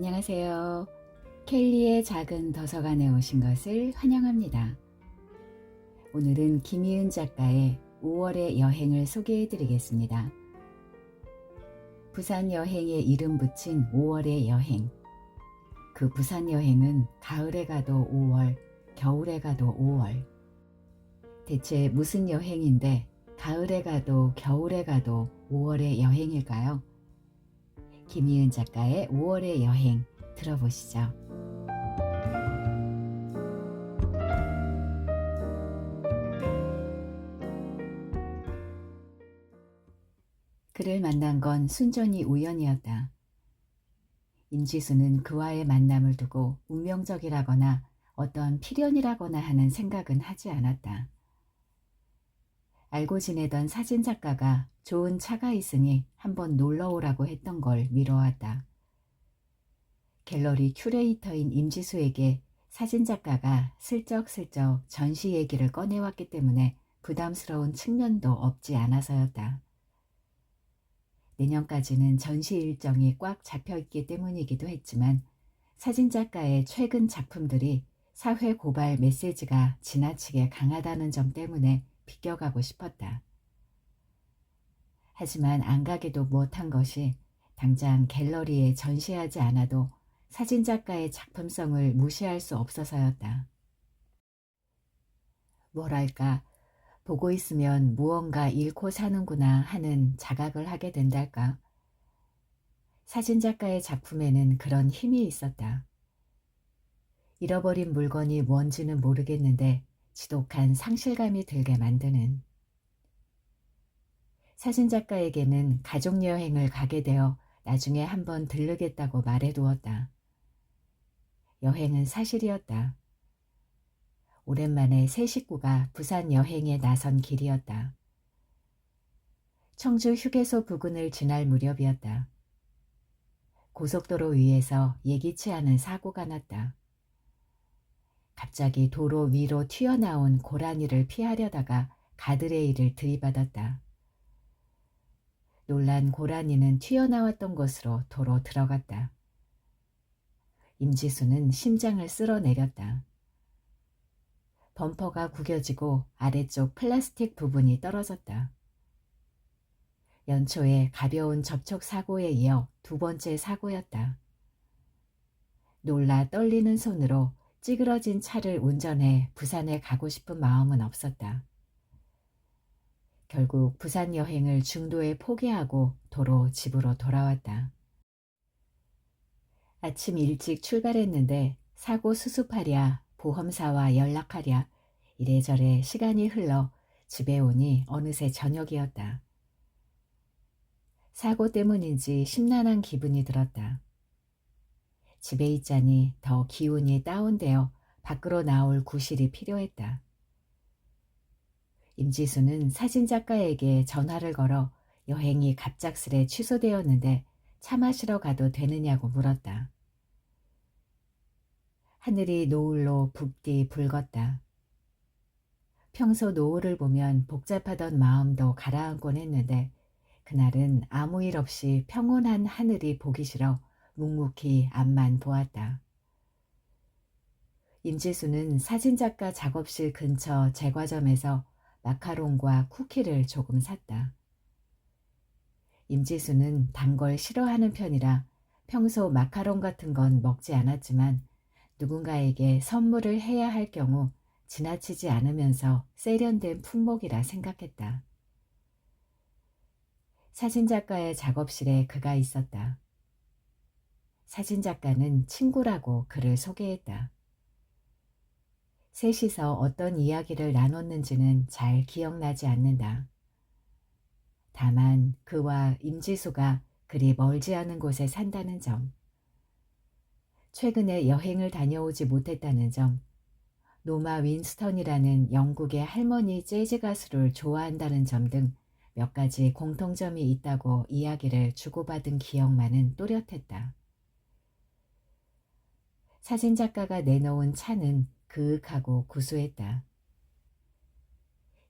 안녕하세요. 켈리의 작은 도서관에 오신 것을 환영합니다. 오늘은 김희은 작가의 5월의 여행을 소개해 드리겠습니다. 부산 여행에 이름 붙인 5월의 여행. 그 부산 여행은 가을에 가도 5월, 겨울에 가도 5월. 대체 무슨 여행인데 가을에 가도 겨울에 가도 5월의 여행일까요? 김희은 작가의 5월의 여행 들어보시죠. 그를 만난 건 순전히 우연이었다. 임지수는 그와의 만남을 두고 운명적이라거나 어떤 필연이라거나 하는 생각은 하지 않았다. 알고 지내던 사진작가가 좋은 차가 있으니 한번 놀러오라고 했던 걸 미뤄왔다. 갤러리 큐레이터인 임지수에게 사진작가가 슬쩍슬쩍 전시 얘기를 꺼내왔기 때문에 부담스러운 측면도 없지 않아서였다. 내년까지는 전시 일정이 꽉 잡혀있기 때문이기도 했지만 사진작가의 최근 작품들이 사회 고발 메시지가 지나치게 강하다는 점 때문에 비껴가고 싶었다. 하지만 안 가기도 못한 것이 당장 갤러리에 전시하지 않아도 사진작가의 작품성을 무시할 수 없어서였다. 뭐랄까, 보고 있으면 무언가 잃고 사는구나 하는 자각을 하게 된달까. 사진작가의 작품에는 그런 힘이 있었다. 잃어버린 물건이 뭔지는 모르겠는데 지독한 상실감이 들게 만드는. 사진작가에게는 가족여행을 가게 되어 나중에 한번 들르겠다고 말해두었다. 여행은 사실이었다. 오랜만에 새 식구가 부산 여행에 나선 길이었다. 청주 휴게소 부근을 지날 무렵이었다. 고속도로 위에서 예기치 않은 사고가 났다. 갑자기 도로 위로 튀어나온 고라니를 피하려다가 가드레일을 들이받았다. 놀란 고라니는 튀어나왔던 곳으로 도로 들어갔다. 임지수는 심장을 쓸어내렸다. 범퍼가 구겨지고 아래쪽 플라스틱 부분이 떨어졌다. 연초에 가벼운 접촉사고에 이어 두 번째 사고였다. 놀라 떨리는 손으로 찌그러진 차를 운전해 부산에 가고 싶은 마음은 없었다. 결국 부산 여행을 중도에 포기하고 도로 집으로 돌아왔다. 아침 일찍 출발했는데 사고 수습하랴, 보험사와 연락하랴 이래저래 시간이 흘러 집에 오니 어느새 저녁이었다. 사고 때문인지 심란한 기분이 들었다. 집에 있자니 더 기운이 다운되어 밖으로 나올 구실이 필요했다. 임지수는 사진작가에게 전화를 걸어 여행이 갑작스레 취소되었는데 차 마시러 가도 되느냐고 물었다. 하늘이 노을로 붓디 붉었다. 평소 노을을 보면 복잡하던 마음도 가라앉곤 했는데 그날은 아무 일 없이 평온한 하늘이 보기 싫어 묵묵히 앞만 보았다. 임지수는 사진작가 작업실 근처 제과점에서 마카롱과 쿠키를 조금 샀다. 임지수는 단 걸 싫어하는 편이라 평소 마카롱 같은 건 먹지 않았지만 누군가에게 선물을 해야 할 경우 지나치지 않으면서 세련된 품목이라 생각했다. 사진작가의 작업실에 그가 있었다. 사진작가는 친구라고 그를 소개했다. 셋이서 어떤 이야기를 나눴는지는 잘 기억나지 않는다. 다만 그와 임지수가 그리 멀지 않은 곳에 산다는 점, 최근에 여행을 다녀오지 못했다는 점, 노마 윈스턴이라는 영국의 할머니 재즈 가수를 좋아한다는 점 등 몇 가지 공통점이 있다고 이야기를 주고받은 기억만은 또렷했다. 사진작가가 내놓은 차는 그윽하고 구수했다.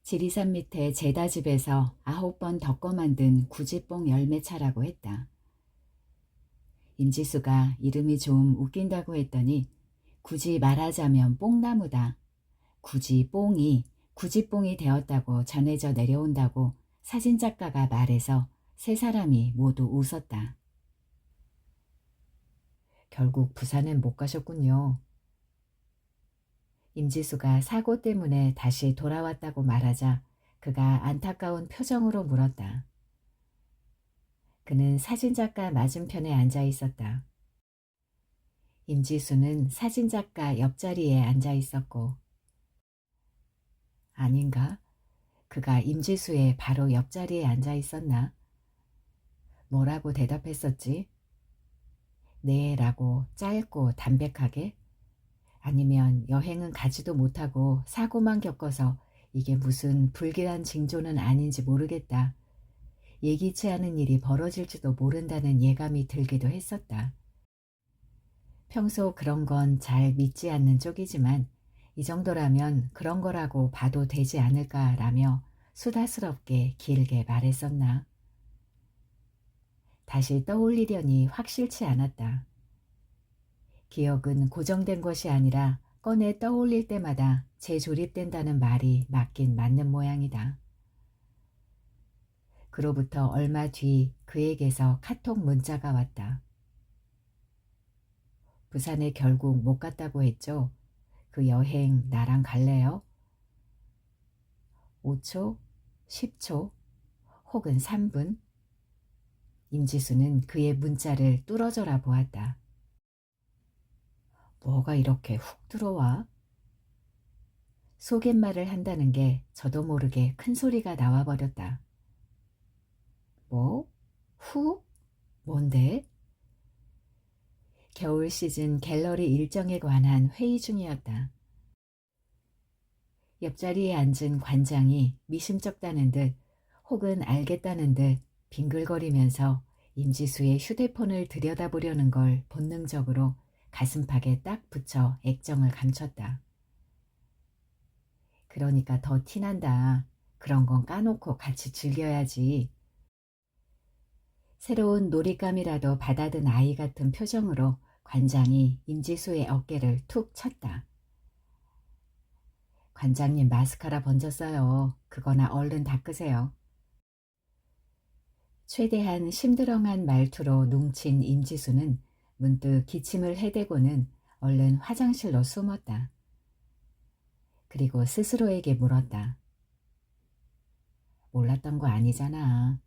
지리산 밑에 제다집에서 9번 덮어 만든 구지뽕 열매차라고 했다. 임지수가 이름이 좀 웃긴다고 했더니 굳이 말하자면 뽕나무다. 굳이 뽕이 되었다고 전해져 내려온다고 사진작가가 말해서 세 사람이 모두 웃었다. 결국 부산은 못 가셨군요. 임지수가 사고 때문에 다시 돌아왔다고 말하자 그가 안타까운 표정으로 물었다. 그는 사진작가 맞은편에 앉아 있었다. 임지수는 사진작가 옆자리에 앉아 있었고, 아닌가? 그가 임지수의 바로 옆자리에 앉아 있었나? 뭐라고 대답했었지? 네 라고 짧고 담백하게? 아니면 여행은 가지도 못하고 사고만 겪어서 이게 무슨 불길한 징조는 아닌지 모르겠다. 예기치 않은 일이 벌어질지도 모른다는 예감이 들기도 했었다. 평소 그런 건 잘 믿지 않는 쪽이지만 이 정도라면 그런 거라고 봐도 되지 않을까라며 수다스럽게 길게 말했었나. 다시 떠올리려니 확실치 않았다. 기억은 고정된 것이 아니라 꺼내 떠올릴 때마다 재조립된다는 말이 맞긴 맞는 모양이다. 그로부터 얼마 뒤 그에게서 카톡 문자가 왔다. 부산에 결국 못 갔다고 했죠. 그 여행 나랑 갈래요? 5초, 10초, 혹은 3분? 임지수는 그의 문자를 뚫어져라 보았다. 뭐가 이렇게 훅 들어와? 속갯말을 한다는 게 저도 모르게 큰 소리가 나와버렸다. 뭐? 후? 뭔데? 겨울 시즌 갤러리 일정에 관한 회의 중이었다. 옆자리에 앉은 관장이 미심쩍다는 듯 혹은 알겠다는 듯 빙글거리면서 임지수의 휴대폰을 들여다보려는 걸 본능적으로 가슴팍에 딱 붙여 액정을 감췄다. 그러니까 더 티난다. 그런 건 까놓고 같이 즐겨야지. 새로운 놀잇감이라도 받아든 아이 같은 표정으로 관장이 임지수의 어깨를 툭 쳤다. 관장님 마스카라 번졌어요. 그거나 얼른 닦으세요. 최대한 심드렁한 말투로 농친 임지수는 문득 기침을 해대고는 얼른 화장실로 숨었다. 그리고 스스로에게 물었다. 몰랐던 거 아니잖아.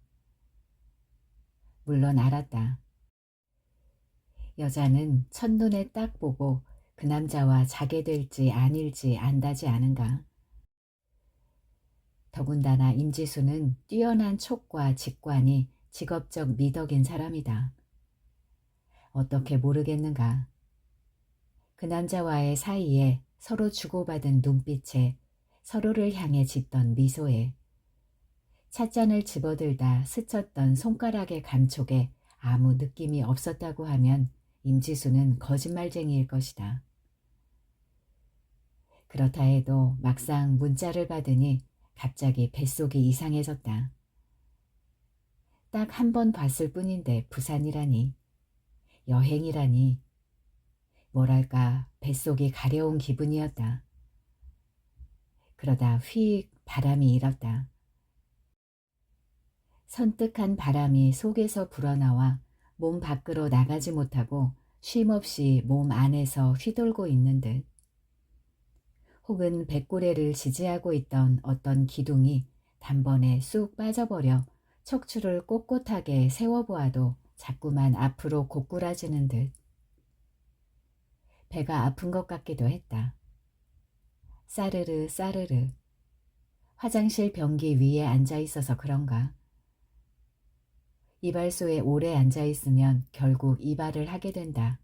물론 알았다. 여자는 첫눈에 딱 보고 그 남자와 자게 될지 아닐지 안다지 않은가. 더군다나 임지수는 뛰어난 촉과 직관이 직업적 미덕인 사람이다. 어떻게 모르겠는가. 그 남자와의 사이에 서로 주고받은 눈빛에 서로를 향해 짓던 미소에 찻잔을 집어들다 스쳤던 손가락의 감촉에 아무 느낌이 없었다고 하면 임지수는 거짓말쟁이일 것이다. 그렇다 해도 막상 문자를 받으니 갑자기 뱃속이 이상해졌다. 딱 한 번 봤을 뿐인데 부산이라니, 여행이라니, 뭐랄까 뱃속이 가려운 기분이었다. 그러다 휙 바람이 일었다. 선뜩한 바람이 속에서 불어나와 몸 밖으로 나가지 못하고 쉼없이 몸 안에서 휘돌고 있는 듯. 혹은 백고래를 지지하고 있던 어떤 기둥이 단번에 쑥 빠져버려 척추를 꼿꼿하게 세워보아도 자꾸만 앞으로 고꾸라지는 듯. 배가 아픈 것 같기도 했다. 싸르르 싸르르. 화장실 변기 위에 앉아 있어서 그런가. 이발소에 오래 앉아 있으면 결국 이발을 하게 된다.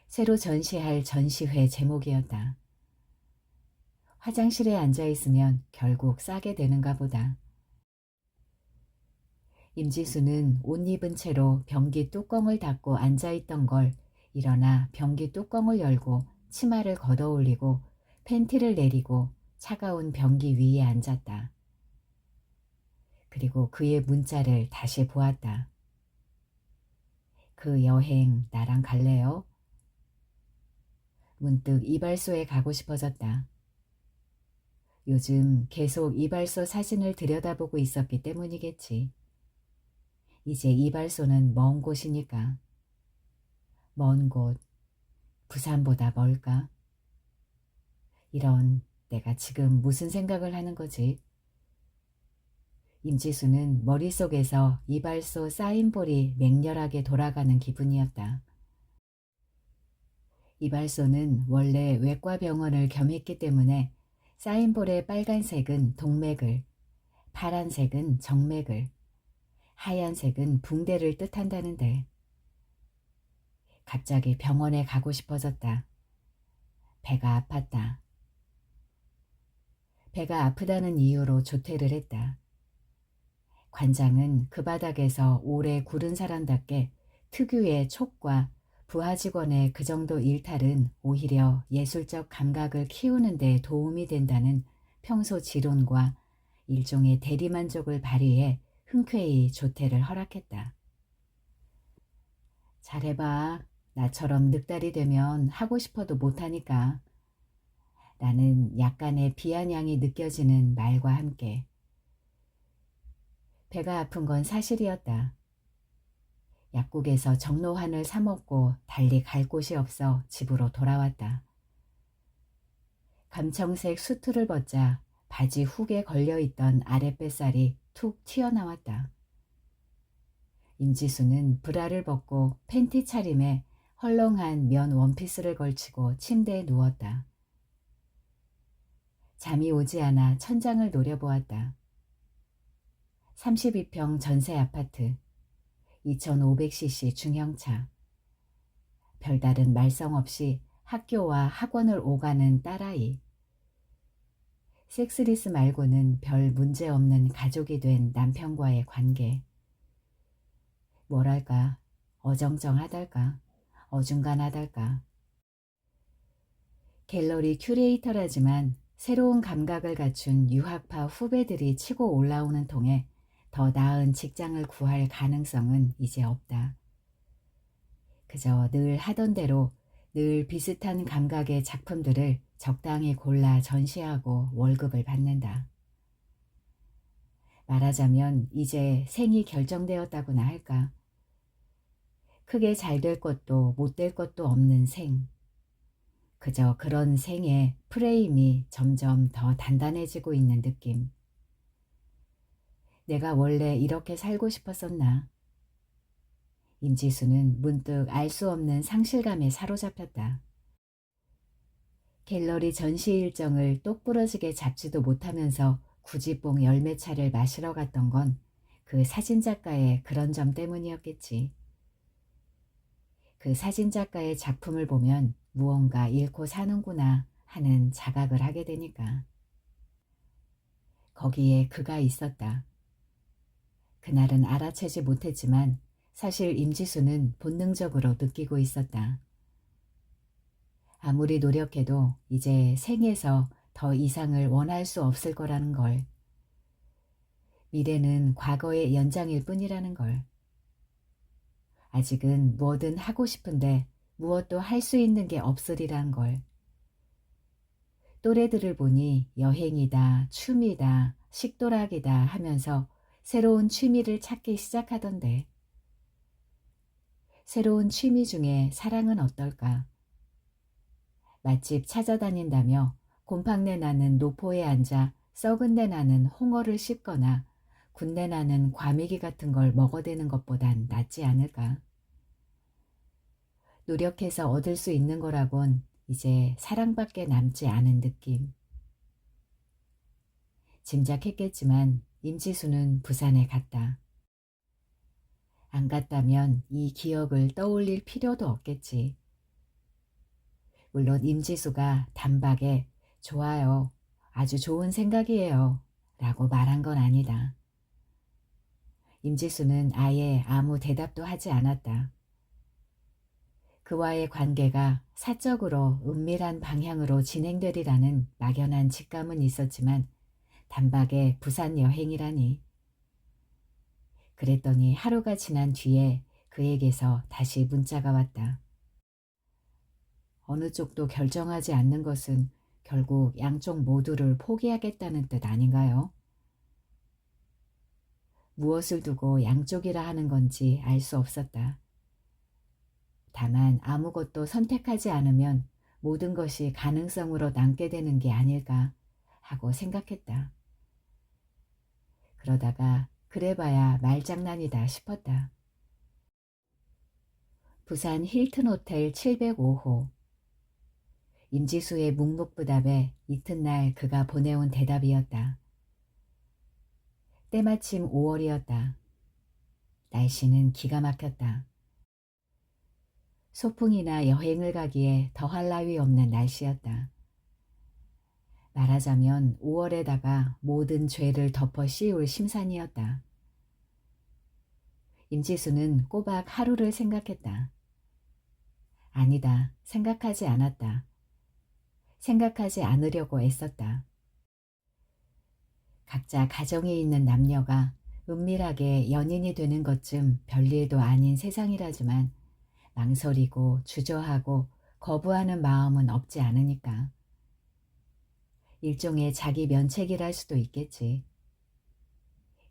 새로 전시할 전시회 제목이었다. 화장실에 앉아 있으면 결국 싸게 되는가 보다. 임지수는 옷 입은 채로 변기 뚜껑을 닫고 앉아있던 걸 일어나 변기 뚜껑을 열고 치마를 걷어올리고 팬티를 내리고 차가운 변기 위에 앉았다. 그리고 그의 문자를 다시 보았다. 그 여행 나랑 갈래요? 문득 이발소에 가고 싶어졌다. 요즘 계속 이발소 사진을 들여다보고 있었기 때문이겠지. 이제 이발소는 먼 곳이니까. 먼 곳, 부산보다 멀까? 이런, 내가 지금 무슨 생각을 하는 거지? 임지수는 머릿속에서 이발소 사인볼이 맹렬하게 돌아가는 기분이었다. 이발소는 원래 외과병원을 겸했기 때문에 사인볼의 빨간색은 동맥을, 파란색은 정맥을, 하얀색은 붕대를 뜻한다는데 갑자기 병원에 가고 싶어졌다. 배가 아팠다. 배가 아프다는 이유로 조퇴를 했다. 관장은 그 바닥에서 오래 구른 사람답게 특유의 촉과 부하 직원의 그 정도 일탈은 오히려 예술적 감각을 키우는 데 도움이 된다는 평소 지론과 일종의 대리만족을 발휘해 흔쾌히 조퇴를 허락했다. 잘해봐. 나처럼 늑달이 되면 하고 싶어도 못하니까. 라는 약간의 비아냥이 느껴지는 말과 함께 배가 아픈 건 사실이었다. 약국에서 정로환을 사 먹고 달리 갈 곳이 없어 집으로 돌아왔다. 감청색 수트를 벗자 바지 훅에 걸려있던 아랫뱃살이 툭 튀어나왔다. 임지수는 브라를 벗고 팬티 차림에 헐렁한 면 원피스를 걸치고 침대에 누웠다. 잠이 오지 않아 천장을 노려보았다. 32평 전세 아파트, 2500cc 중형차. 별다른 말썽 없이 학교와 학원을 오가는 딸아이. 섹스리스 말고는 별 문제 없는 가족이 된 남편과의 관계. 뭐랄까, 어정쩡하달까, 어중간하달까. 갤러리 큐레이터라지만 새로운 감각을 갖춘 유학파 후배들이 치고 올라오는 통에 더 나은 직장을 구할 가능성은 이제 없다. 그저 늘 하던 대로 늘 비슷한 감각의 작품들을 적당히 골라 전시하고 월급을 받는다. 말하자면 이제 생이 결정되었다고나 할까. 크게 잘 될 것도 못 될 것도 없는 생. 그저 그런 생의 프레임이 점점 더 단단해지고 있는 느낌. 내가 원래 이렇게 살고 싶었었나? 임지수는 문득 알 수 없는 상실감에 사로잡혔다. 갤러리 전시 일정을 똑부러지게 잡지도 못하면서 구지뽕 열매차를 마시러 갔던 건 그 사진작가의 그런 점 때문이었겠지. 그 사진작가의 작품을 보면 무언가 잃고 사는구나 하는 자각을 하게 되니까. 거기에 그가 있었다. 그날은 알아채지 못했지만 사실 임지수는 본능적으로 느끼고 있었다. 아무리 노력해도 이제 생에서 더 이상을 원할 수 없을 거라는 걸. 미래는 과거의 연장일 뿐이라는 걸. 아직은 뭐든 하고 싶은데 무엇도 할 수 있는 게 없으리란 걸. 또래들을 보니 여행이다, 춤이다, 식도락이다 하면서 새로운 취미를 찾기 시작하던데. 새로운 취미 중에 사랑은 어떨까? 맛집 찾아다닌다며 곰팡내 나는 노포에 앉아 썩은 내 나는 홍어를 씹거나 군내 나는 과메기 같은 걸 먹어대는 것보단 낫지 않을까? 노력해서 얻을 수 있는 거라곤 이제 사랑밖에 남지 않은 느낌. 짐작했겠지만 임지수는 부산에 갔다. 안 갔다면 이 기억을 떠올릴 필요도 없겠지. 물론 임지수가 단박에 좋아요, 아주 좋은 생각이에요 라고 말한 건 아니다. 임지수는 아예 아무 대답도 하지 않았다. 그와의 관계가 사적으로 은밀한 방향으로 진행되리라는 막연한 직감은 있었지만 단박에 부산 여행이라니. 그랬더니 하루가 지난 뒤에 그에게서 다시 문자가 왔다. 어느 쪽도 결정하지 않는 것은 결국 양쪽 모두를 포기하겠다는 뜻 아닌가요? 무엇을 두고 양쪽이라 하는 건지 알 수 없었다. 다만 아무것도 선택하지 않으면 모든 것이 가능성으로 남게 되는 게 아닐까 하고 생각했다. 그러다가 그래봐야 말장난이다 싶었다. 부산 힐튼 호텔 705호. 임지수의 묵묵부답에 이튿날 그가 보내온 대답이었다. 때마침 5월이었다. 날씨는 기가 막혔다. 소풍이나 여행을 가기에 더할 나위 없는 날씨였다. 말하자면 5월에다가 모든 죄를 덮어 씌울 심산이었다. 임지수는 꼬박 하루를 생각했다. 아니다, 생각하지 않았다. 생각하지 않으려고 애썼다. 각자 가정에 있는 남녀가 은밀하게 연인이 되는 것쯤 별일도 아닌 세상이라지만 망설이고 주저하고 거부하는 마음은 없지 않으니까. 일종의 자기 면책이랄 수도 있겠지.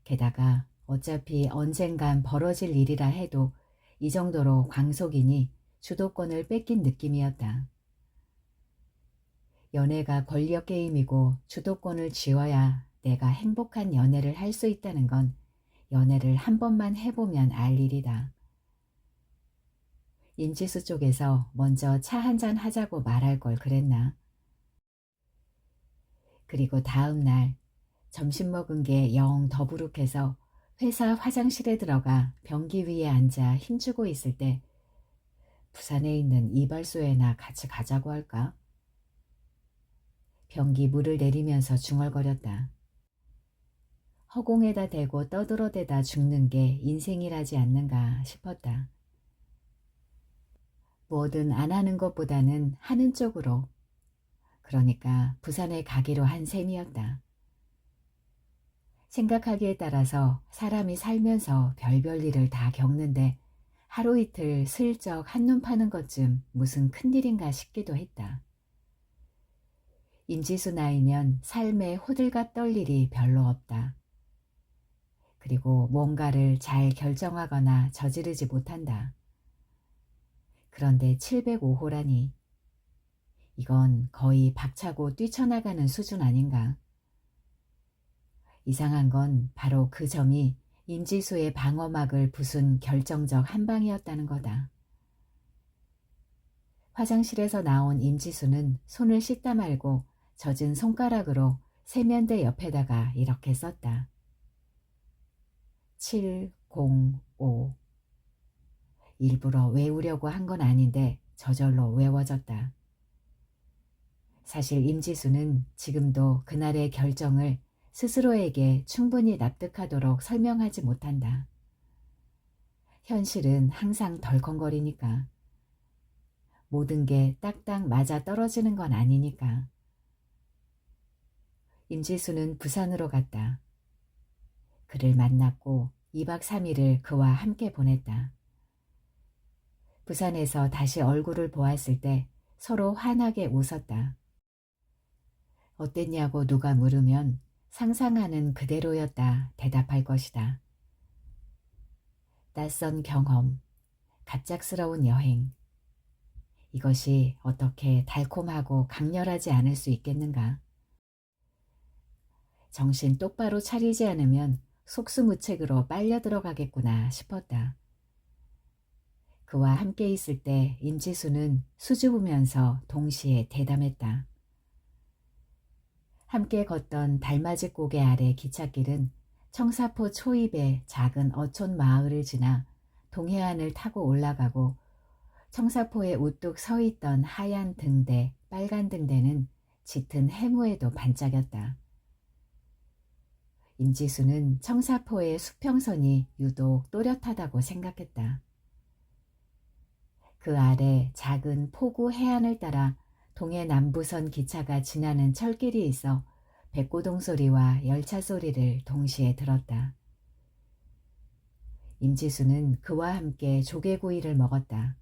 게다가 어차피 언젠간 벌어질 일이라 해도 이 정도로 광속이니 주도권을 뺏긴 느낌이었다. 연애가 권력 게임이고 주도권을 쥐어야 내가 행복한 연애를 할 수 있다는 건 연애를 한 번만 해보면 알 일이다. 임지수 쪽에서 먼저 차 한잔 하자고 말할 걸 그랬나. 그리고 다음 날 점심 먹은 게 영 더부룩해서 회사 화장실에 들어가 변기 위에 앉아 힘주고 있을 때 부산에 있는 이발소에나 같이 가자고 할까? 변기 물을 내리면서 중얼거렸다. 허공에다 대고 떠들어대다 죽는 게 인생이라지 않는가 싶었다. 뭐든 안 하는 것보다는 하는 쪽으로. 그러니까 부산에 가기로 한 셈이었다. 생각하기에 따라서 사람이 살면서 별별 일을 다 겪는데 하루 이틀 슬쩍 한눈 파는 것쯤 무슨 큰일인가 싶기도 했다. 임지수 나이면 삶에 호들갑 떨 일이 별로 없다. 그리고 뭔가를 잘 결정하거나 저지르지 못한다. 그런데 705호라니. 이건 거의 박차고 뛰쳐나가는 수준 아닌가. 이상한 건 바로 그 점이 임지수의 방어막을 부순 결정적 한 방이었다는 거다. 화장실에서 나온 임지수는 손을 씻다 말고 젖은 손가락으로 세면대 옆에다가 이렇게 썼다. 705. 일부러 외우려고 한 건 아닌데 저절로 외워졌다. 사실 임지수는 지금도 그날의 결정을 스스로에게 충분히 납득하도록 설명하지 못한다. 현실은 항상 덜컹거리니까. 모든 게 딱딱 맞아 떨어지는 건 아니니까. 임지수는 부산으로 갔다. 그를 만났고 2박 3일을 그와 함께 보냈다. 부산에서 다시 얼굴을 보았을 때 서로 환하게 웃었다. 어땠냐고 누가 물으면 상상하는 그대로였다 대답할 것이다. 낯선 경험, 갑작스러운 여행. 이것이 어떻게 달콤하고 강렬하지 않을 수 있겠는가. 정신 똑바로 차리지 않으면 속수무책으로 빨려 들어가겠구나 싶었다. 그와 함께 있을 때 임지수는 수줍으면서 동시에 대담했다. 함께 걷던 달맞이 고개 아래 기찻길은 청사포 초입의 작은 어촌 마을을 지나 동해안을 타고 올라가고 청사포에 우뚝 서 있던 하얀 등대, 빨간 등대는 짙은 해무에도 반짝였다. 임지수는 청사포의 수평선이 유독 또렷하다고 생각했다. 그 아래 작은 포구 해안을 따라 동해 남부선 기차가 지나는 철길이 있어 백고동 소리와 열차 소리를 동시에 들었다. 임지수는 그와 함께 조개구이를 먹었다.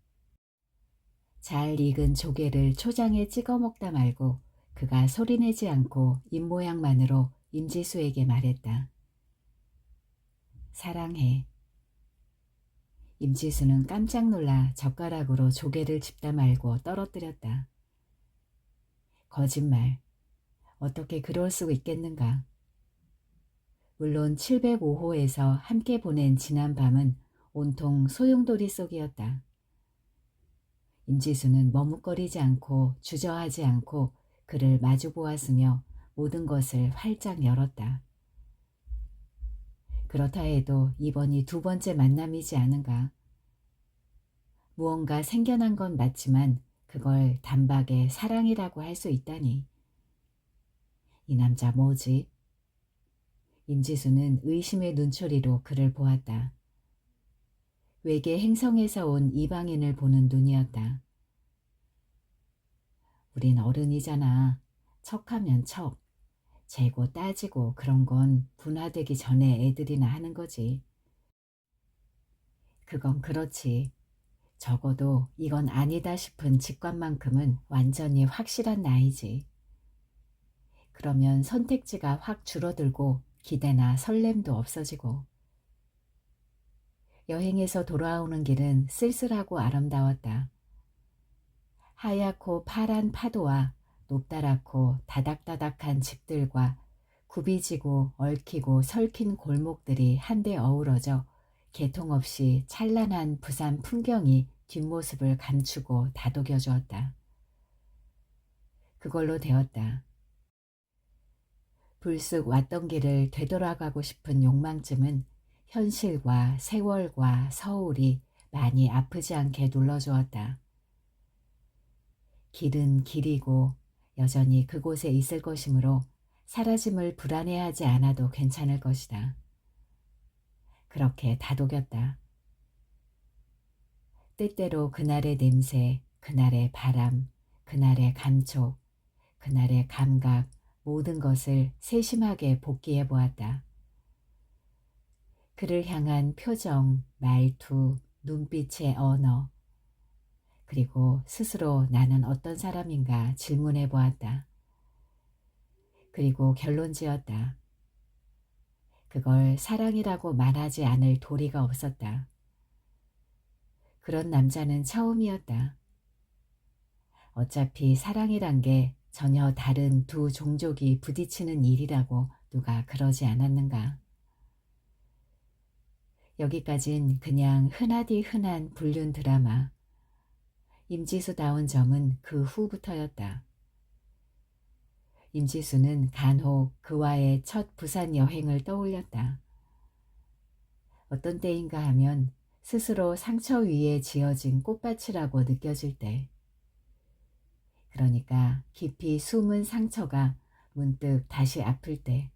잘 익은 조개를 초장에 찍어 먹다 말고 그가 소리내지 않고 입모양만으로 임지수에게 말했다. 사랑해. 임지수는 깜짝 놀라 젓가락으로 조개를 집다 말고 떨어뜨렸다. 거짓말. 어떻게 그럴 수 있겠는가. 물론 705호에서 함께 보낸 지난 밤은 온통 소용돌이 속이었다. 임지수는 머뭇거리지 않고 주저하지 않고 그를 마주보았으며 모든 것을 활짝 열었다. 그렇다 해도 이번이 두 번째 만남이지 않은가. 무언가 생겨난 건 맞지만 그걸 단박에 사랑이라고 할 수 있다니. 이 남자 뭐지? 임지수는 의심의 눈초리로 그를 보았다. 외계 행성에서 온 이방인을 보는 눈이었다. 우린 어른이잖아. 척하면 척. 재고 따지고 그런 건 분화되기 전에 애들이나 하는 거지. 그건 그렇지. 적어도 이건 아니다 싶은 직관만큼은 완전히 확실한 나이지. 그러면 선택지가 확 줄어들고 기대나 설렘도 없어지고. 여행에서 돌아오는 길은 쓸쓸하고 아름다웠다. 하얗고 파란 파도와 높다랗고 다닥다닥한 집들과 굽이지고 얽히고 설킨 골목들이 한데 어우러져 개통 없이 찬란한 부산 풍경이 뒷모습을 감추고 다독여 주었다. 그걸로 되었다. 불쑥 왔던 길을 되돌아가고 싶은 욕망쯤은 현실과 세월과 서울이 많이 아프지 않게 눌러주었다. 길은 길이고 여전히 그곳에 있을 것이므로 사라짐을 불안해하지 않아도 괜찮을 것이다. 그렇게 다독였다. 때때로 그날의 냄새, 그날의 바람, 그날의 감촉, 그날의 감각, 모든 것을 세심하게 복기해 보았다. 그를 향한 표정, 말투, 눈빛의 언어, 그리고 스스로 나는 어떤 사람인가 질문해 보았다. 그리고 결론지었다. 그걸 사랑이라고 말하지 않을 도리가 없었다. 그런 남자는 처음이었다. 어차피 사랑이란 게 전혀 다른 두 종족이 부딪히는 일이라고 누가 그러지 않았는가. 여기까진 그냥 흔하디 흔한 불륜 드라마. 임지수다운 점은 그 후부터였다. 임지수는 간혹 그와의 첫 부산 여행을 떠올렸다. 어떤 때인가 하면 스스로 상처 위에 지어진 꽃밭이라고 느껴질 때, 그러니까 깊이 숨은 상처가 문득 다시 아플 때,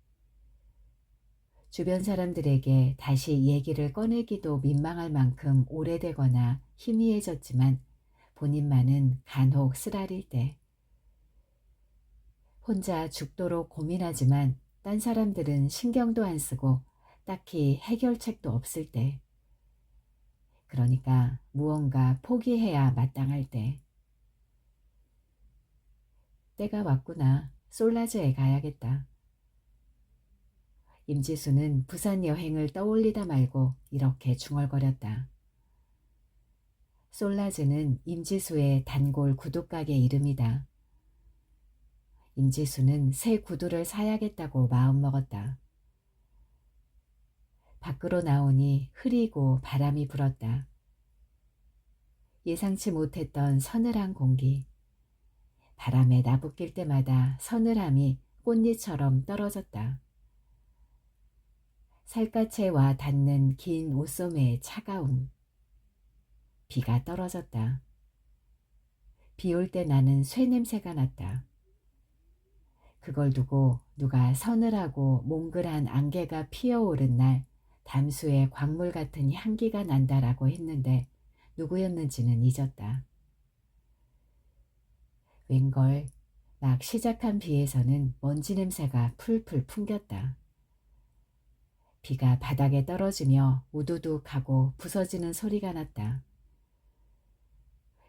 주변 사람들에게 다시 얘기를 꺼내기도 민망할 만큼 오래되거나 희미해졌지만 본인만은 간혹 쓰라릴 때, 혼자 죽도록 고민하지만 딴 사람들은 신경도 안 쓰고 딱히 해결책도 없을 때, 그러니까 무언가 포기해야 마땅할 때. 때가 왔구나. 솔라즈에 가야겠다. 임지수는 부산 여행을 떠올리다 말고 이렇게 중얼거렸다. 솔라즈는 임지수의 단골 구두가게 이름이다. 임지수는 새 구두를 사야겠다고 마음먹었다. 밖으로 나오니 흐리고 바람이 불었다. 예상치 못했던 서늘한 공기. 바람에 나부낄 때마다 서늘함이 꽃잎처럼 떨어졌다. 살갗에 와 닿는 긴 옷소매의 차가움. 비가 떨어졌다. 비 올 때 나는 쇠냄새가 났다. 그걸 두고 누가 서늘하고 몽글한 안개가 피어오른 날 담수에 광물 같은 향기가 난다라고 했는데 누구였는지는 잊었다. 웬걸 막 시작한 비에서는 먼지 냄새가 풀풀 풍겼다. 비가 바닥에 떨어지며 우두둑하고 부서지는 소리가 났다.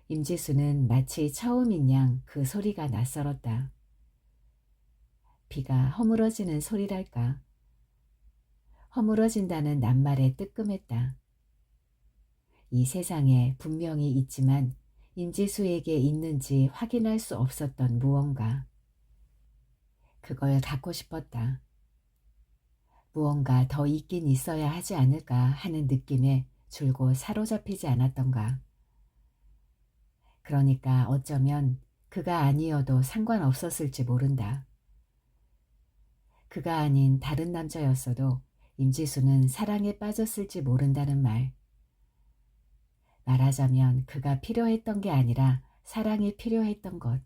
임지수는 마치 처음인 양 그 소리가 낯설었다. 비가 허물어지는 소리랄까. 허물어진다는 낱말에 뜨끔했다. 이 세상에 분명히 있지만 임지수에게 있는지 확인할 수 없었던 무언가. 그걸 갖고 싶었다. 무언가 더 있긴 있어야 하지 않을까 하는 느낌에 줄곧 사로잡히지 않았던가. 그러니까 어쩌면 그가 아니어도 상관없었을지 모른다. 그가 아닌 다른 남자였어도 임지수는 사랑에 빠졌을지 모른다는 말. 말하자면 그가 필요했던 게 아니라 사랑이 필요했던 것.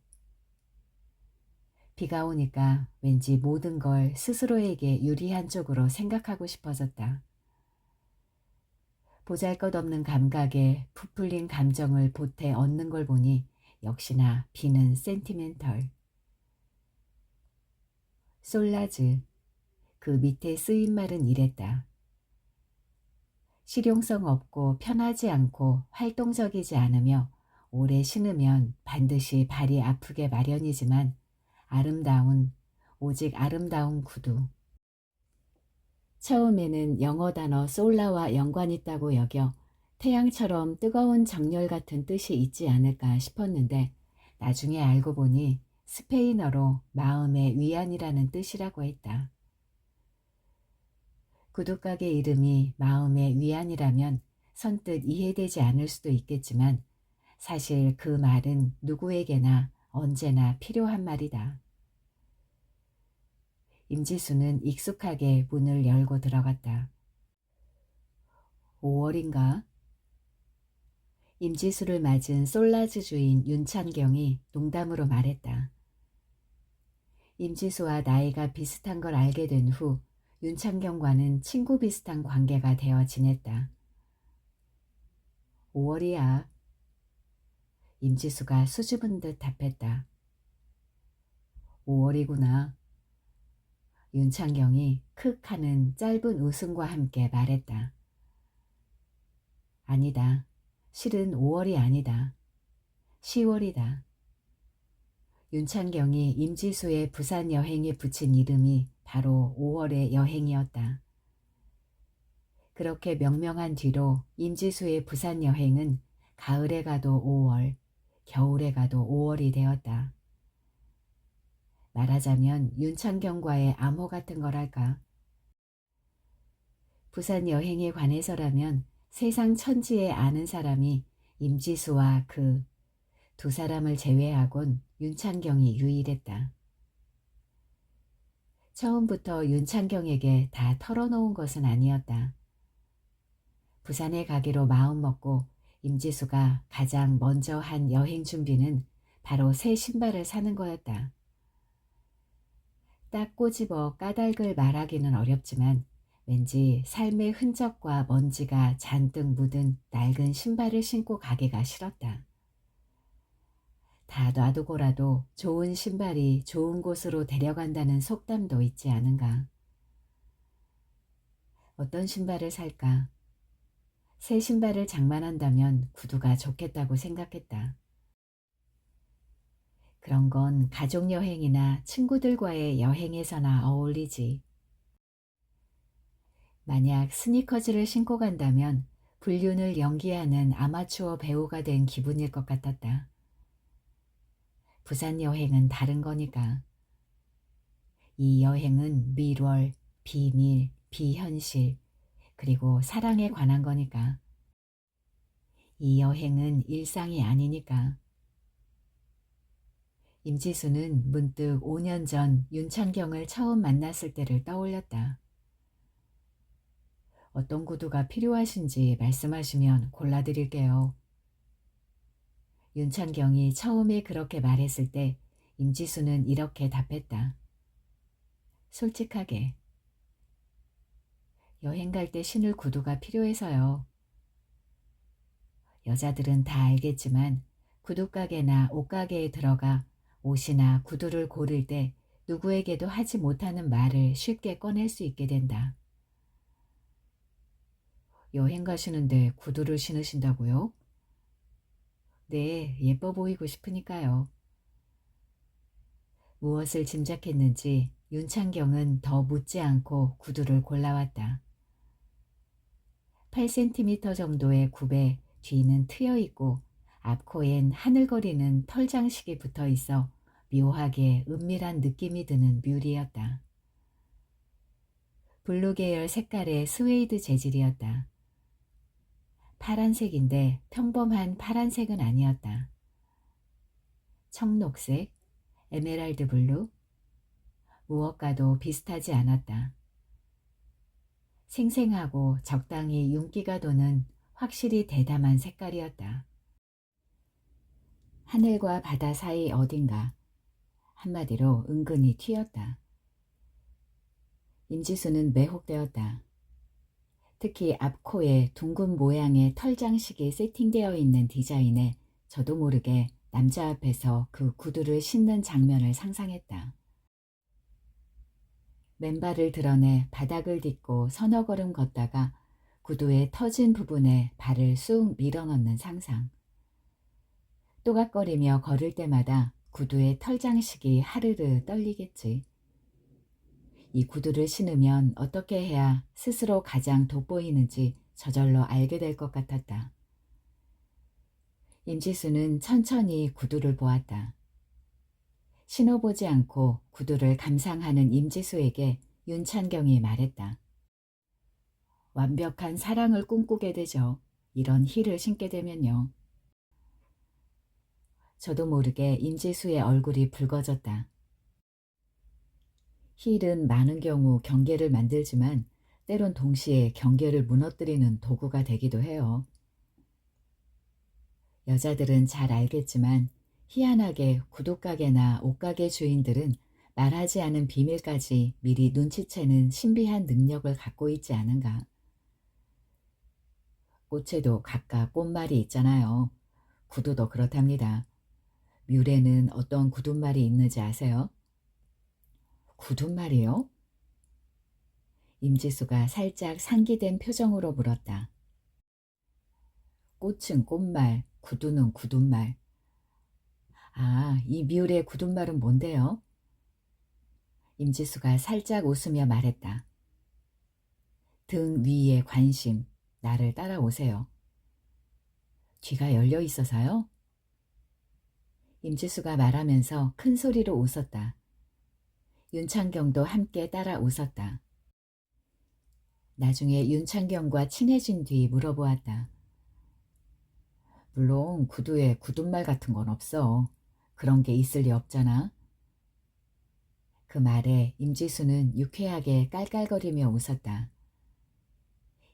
비가 오니까 왠지 모든 걸 스스로에게 유리한 쪽으로 생각하고 싶어졌다. 보잘것없는 감각에 부풀린 감정을 보태 얻는 걸 보니 역시나 비는 센티멘털. 솔라즈, 그 밑에 쓰인 말은 이랬다. 실용성 없고 편하지 않고 활동적이지 않으며 오래 신으면 반드시 발이 아프게 마련이지만 아름다운, 오직 아름다운 구두. 처음에는 영어 단어 솔라와 연관 있다고 여겨 태양처럼 뜨거운 정열 같은 뜻이 있지 않을까 싶었는데 나중에 알고 보니 스페인어로 마음의 위안이라는 뜻이라고 했다. 구두가게 이름이 마음의 위안이라면 선뜻 이해되지 않을 수도 있겠지만 사실 그 말은 누구에게나 언제나 필요한 말이다. 임지수는 익숙하게 문을 열고 들어갔다. 5월인가? 임지수를 맞은 솔라즈 주인 윤찬경이 농담으로 말했다. 임지수와 나이가 비슷한 걸 알게 된 후 윤찬경과는 친구 비슷한 관계가 되어 지냈다. 5월이야. 임지수가 수줍은 듯 답했다. 5월이구나. 윤창경이 크 하는 짧은 웃음과 함께 말했다. 아니다. 실은 5월이 아니다. 10월이다. 윤창경이 임지수의 부산 여행에 붙인 이름이 바로 5월의 여행이었다. 그렇게 명명한 뒤로 임지수의 부산 여행은 가을에 가도 5월, 겨울에 가도 5월이 되었다. 말하자면 윤창경과의 암호 같은 거랄까. 부산 여행에 관해서라면 세상 천지에 아는 사람이 임지수와 그 두 사람을 제외하곤 윤창경이 유일했다. 처음부터 윤창경에게 다 털어놓은 것은 아니었다. 부산에 가기로 마음먹고 임지수가 가장 먼저 한 여행 준비는 바로 새 신발을 사는 거였다. 딱 꼬집어 까닭을 말하기는 어렵지만 왠지 삶의 흔적과 먼지가 잔뜩 묻은 낡은 신발을 신고 가기가 싫었다. 다 놔두고라도 좋은 신발이 좋은 곳으로 데려간다는 속담도 있지 않은가. 어떤 신발을 살까? 새 신발을 장만한다면 구두가 좋겠다고 생각했다. 그런 건 가족여행이나 친구들과의 여행에서나 어울리지. 만약 스니커즈를 신고 간다면 불륜을 연기하는 아마추어 배우가 된 기분일 것 같았다. 부산 여행은 다른 거니까. 이 여행은 밀월, 비밀, 비현실, 그리고 사랑에 관한 거니까. 이 여행은 일상이 아니니까. 임지수는 문득 5년 전 윤창경을 처음 만났을 때를 떠올렸다. 어떤 구두가 필요하신지 말씀하시면 골라드릴게요. 윤창경이 처음에 그렇게 말했을 때 임지수는 이렇게 답했다. 솔직하게. 여행 갈 때 신을 구두가 필요해서요. 여자들은 다 알겠지만 구두가게나 옷가게에 들어가 옷이나 구두를 고를 때 누구에게도 하지 못하는 말을 쉽게 꺼낼 수 있게 된다. 여행 가시는데 구두를 신으신다고요? 네, 예뻐 보이고 싶으니까요. 무엇을 짐작했는지 윤창경은 더 묻지 않고 구두를 골라왔다. 8cm 정도의 굽에 뒤는 트여 있고 앞코엔 하늘거리는 털 장식이 붙어 있어 묘하게 은밀한 느낌이 드는 뮬이었다. 블루 계열 색깔의 스웨이드 재질이었다. 파란색인데 평범한 파란색은 아니었다. 청록색, 에메랄드 블루, 무엇과도 비슷하지 않았다. 생생하고 적당히 윤기가 도는 확실히 대담한 색깔이었다. 하늘과 바다 사이 어딘가, 한마디로 은근히 튀었다. 임지수는 매혹되었다. 특히 앞코에 둥근 모양의 털 장식이 세팅되어 있는 디자인에 저도 모르게 남자 앞에서 그 구두를 신는 장면을 상상했다. 맨발을 드러내 바닥을 딛고 서너 걸음 걷다가 구두의 터진 부분에 발을 쑥 밀어넣는 상상. 또각거리며 걸을 때마다 구두의 털 장식이 하르르 떨리겠지. 이 구두를 신으면 어떻게 해야 스스로 가장 돋보이는지 저절로 알게 될 것 같았다. 임지수는 천천히 구두를 보았다. 신어보지 않고 구두를 감상하는 임지수에게 윤찬경이 말했다. 완벽한 사랑을 꿈꾸게 되죠. 이런 힐을 신게 되면요. 저도 모르게 임지수의 얼굴이 붉어졌다. 힐은 많은 경우 경계를 만들지만 때론 동시에 경계를 무너뜨리는 도구가 되기도 해요. 여자들은 잘 알겠지만 희한하게 구두가게나 옷가게 주인들은 말하지 않은 비밀까지 미리 눈치채는 신비한 능력을 갖고 있지 않은가. 꽃에도 각각 꽃말이 있잖아요. 구두도 그렇답니다. 뮬에는 어떤 구두말이 있는지 아세요? 구두말이요? 임지수가 살짝 상기된 표정으로 물었다. 꽃은 꽃말, 구두는 구두말. 아, 이 뮬의 구두말은 뭔데요? 임지수가 살짝 웃으며 말했다. 등 위에 관심, 나를 따라오세요. 뒤가 열려 있어서요? 임지수가 말하면서 큰 소리로 웃었다. 윤창경도 함께 따라 웃었다. 나중에 윤창경과 친해진 뒤 물어보았다. 물론 구두에 구둔말 같은 건 없어. 그런 게 있을 리 없잖아. 그 말에 임지수는 유쾌하게 깔깔거리며 웃었다.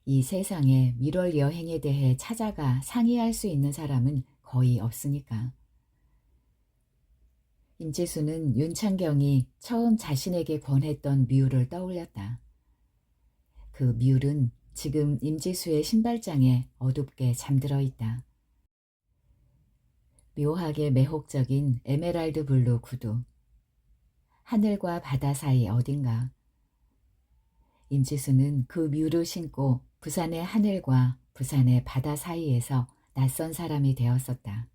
이 세상에 밀월 여행에 대해 찾아가 상의할 수 있는 사람은 거의 없으니까. 임지수는 윤창경이 처음 자신에게 권했던 뮤를 떠올렸다. 그 뮤는 지금 임지수의 신발장에 어둡게 잠들어 있다. 묘하게 매혹적인 에메랄드 블루 구두. 하늘과 바다 사이 어딘가. 임지수는 그 뮤를 신고 부산의 하늘과 부산의 바다 사이에서 낯선 사람이 되었었다.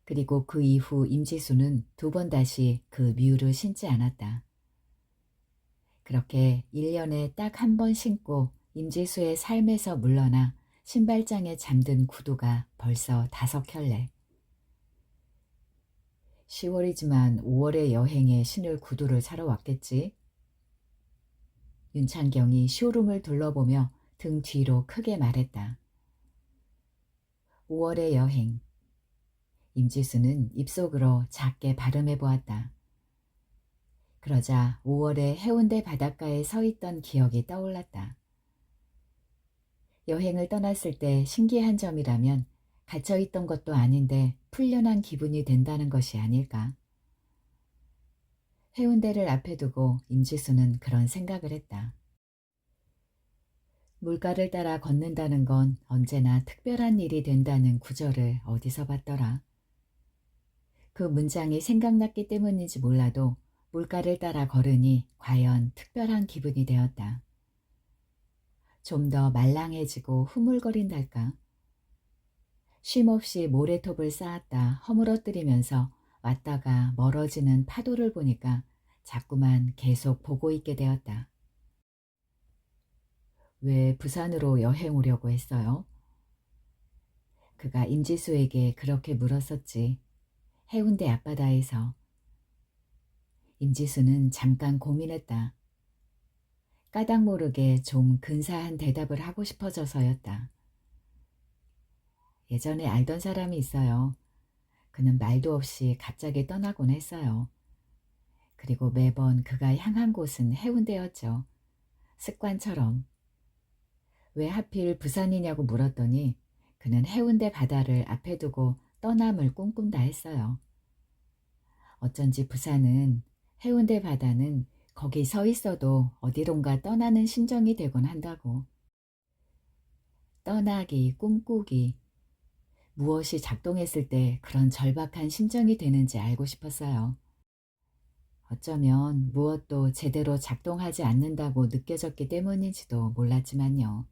그리고 그 이후 임지수는 두 번 다시 그 뮤를 신지 않았다. 그렇게 1년에 딱 한 번 신고 임지수의 삶에서 물러나 신발장에 잠든 구두가 벌써 5켤레. 10월이지만 5월의 여행에 신을 구두를 사러 왔겠지. 윤창경이 쇼룸을 둘러보며 등 뒤로 크게 말했다. 5월의 여행. 임지수는 입속으로 작게 발음해 보았다. 그러자 5월에 해운대 바닷가에 서 있던 기억이 떠올랐다. 여행을 떠났을 때 신기한 점이라면 갇혀있던 것도 아닌데 풀려난 기분이 된다는 것이 아닐까. 해운대를 앞에 두고 임지수는 그런 생각을 했다. 물가를 따라 걷는다는 건 언제나 특별한 일이 된다는 구절을 어디서 봤더라. 그 문장이 생각났기 때문인지 몰라도 물가를 따라 걸으니 과연 특별한 기분이 되었다. 좀 더 말랑해지고 흐물거린달까. 쉼없이 모래톱을 쌓았다 허물어뜨리면서 왔다가 멀어지는 파도를 보니까 자꾸만 계속 보고 있게 되었다. 왜 부산으로 여행 오려고 했어요? 그가 임지수에게 그렇게 물었었지. 해운대 앞바다에서. 임지수는 잠깐 고민했다. 까닭 모르게 좀 근사한 대답을 하고 싶어져서였다. 예전에 알던 사람이 있어요. 그는 말도 없이 갑자기 떠나곤 했어요. 그리고 매번 그가 향한 곳은 해운대였죠. 습관처럼. 왜 하필 부산이냐고 물었더니 그는 해운대 바다를 앞에 두고 떠남을 꿈꾼다 했어요. 어쩐지 부산은, 해운대 바다는 거기 서 있어도 어디론가 떠나는 심정이 되곤 한다고. 떠나기, 꿈꾸기, 무엇이 작동했을 때 그런 절박한 심정이 되는지 알고 싶었어요. 어쩌면 무엇도 제대로 작동하지 않는다고 느껴졌기 때문인지도 몰랐지만요.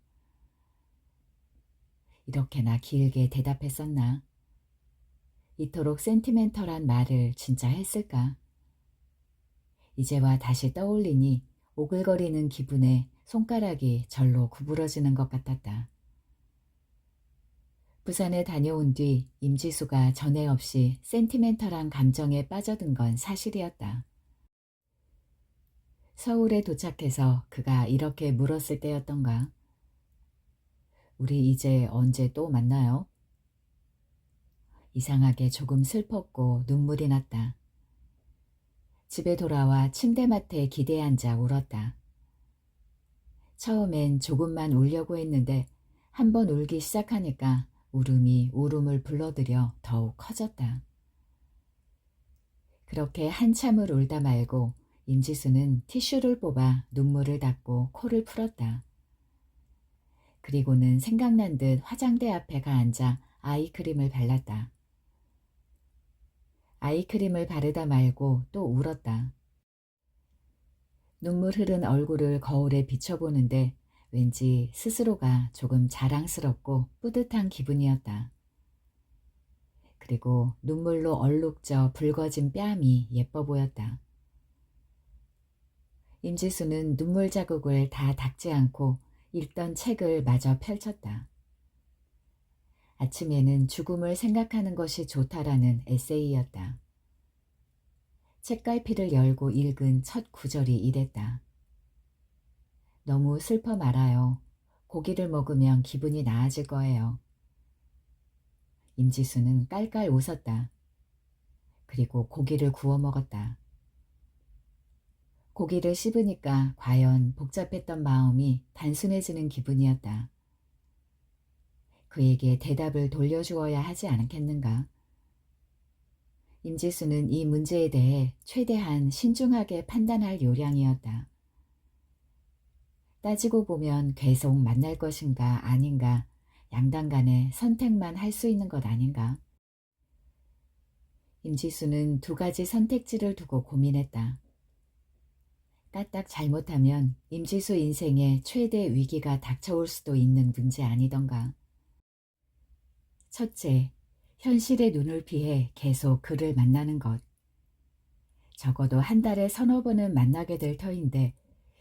이렇게나 길게 대답했었나? 이토록 센티멘털한 말을 진짜 했을까? 이제와 다시 떠올리니 오글거리는 기분에 손가락이 절로 구부러지는 것 같았다. 부산에 다녀온 뒤 임지수가 전에 없이 센티멘털한 감정에 빠져든 건 사실이었다. 서울에 도착해서 그가 이렇게 물었을 때였던가. 우리 이제 언제 또 만나요? 이상하게 조금 슬펐고 눈물이 났다. 집에 돌아와 침대맡에 기대에 앉아 울었다. 처음엔 조금만 울려고 했는데 한번 울기 시작하니까 울음이 울음을 불러들여 더욱 커졌다. 그렇게 한참을 울다 말고 임지수는 티슈를 뽑아 눈물을 닦고 코를 풀었다. 그리고는 생각난 듯 화장대 앞에 가 앉아 아이크림을 발랐다. 아이크림을 바르다 말고 또 울었다. 눈물 흐른 얼굴을 거울에 비춰보는데 왠지 스스로가 조금 자랑스럽고 뿌듯한 기분이었다. 그리고 눈물로 얼룩져 붉어진 뺨이 예뻐 보였다. 임지수는 눈물 자국을 다 닦지 않고 읽던 책을 마저 펼쳤다. 아침에는 죽음을 생각하는 것이 좋다라는 에세이였다. 책갈피를 열고 읽은 첫 구절이 이랬다. 너무 슬퍼 말아요. 고기를 먹으면 기분이 나아질 거예요. 임지수는 깔깔 웃었다. 그리고 고기를 구워 먹었다. 고기를 씹으니까 과연 복잡했던 마음이 단순해지는 기분이었다. 그에게 대답을 돌려주어야 하지 않겠는가? 임지수는 이 문제에 대해 최대한 신중하게 판단할 요량이었다. 따지고 보면 계속 만날 것인가 아닌가 양당 간에 선택만 할 수 있는 것 아닌가? 임지수는 두 가지 선택지를 두고 고민했다. 까딱 잘못하면 임지수 인생에 최대 위기가 닥쳐올 수도 있는 문제 아니던가. 첫째, 현실의 눈을 피해 계속 그를 만나는 것. 적어도 한 달에 서너 번은 만나게 될 터인데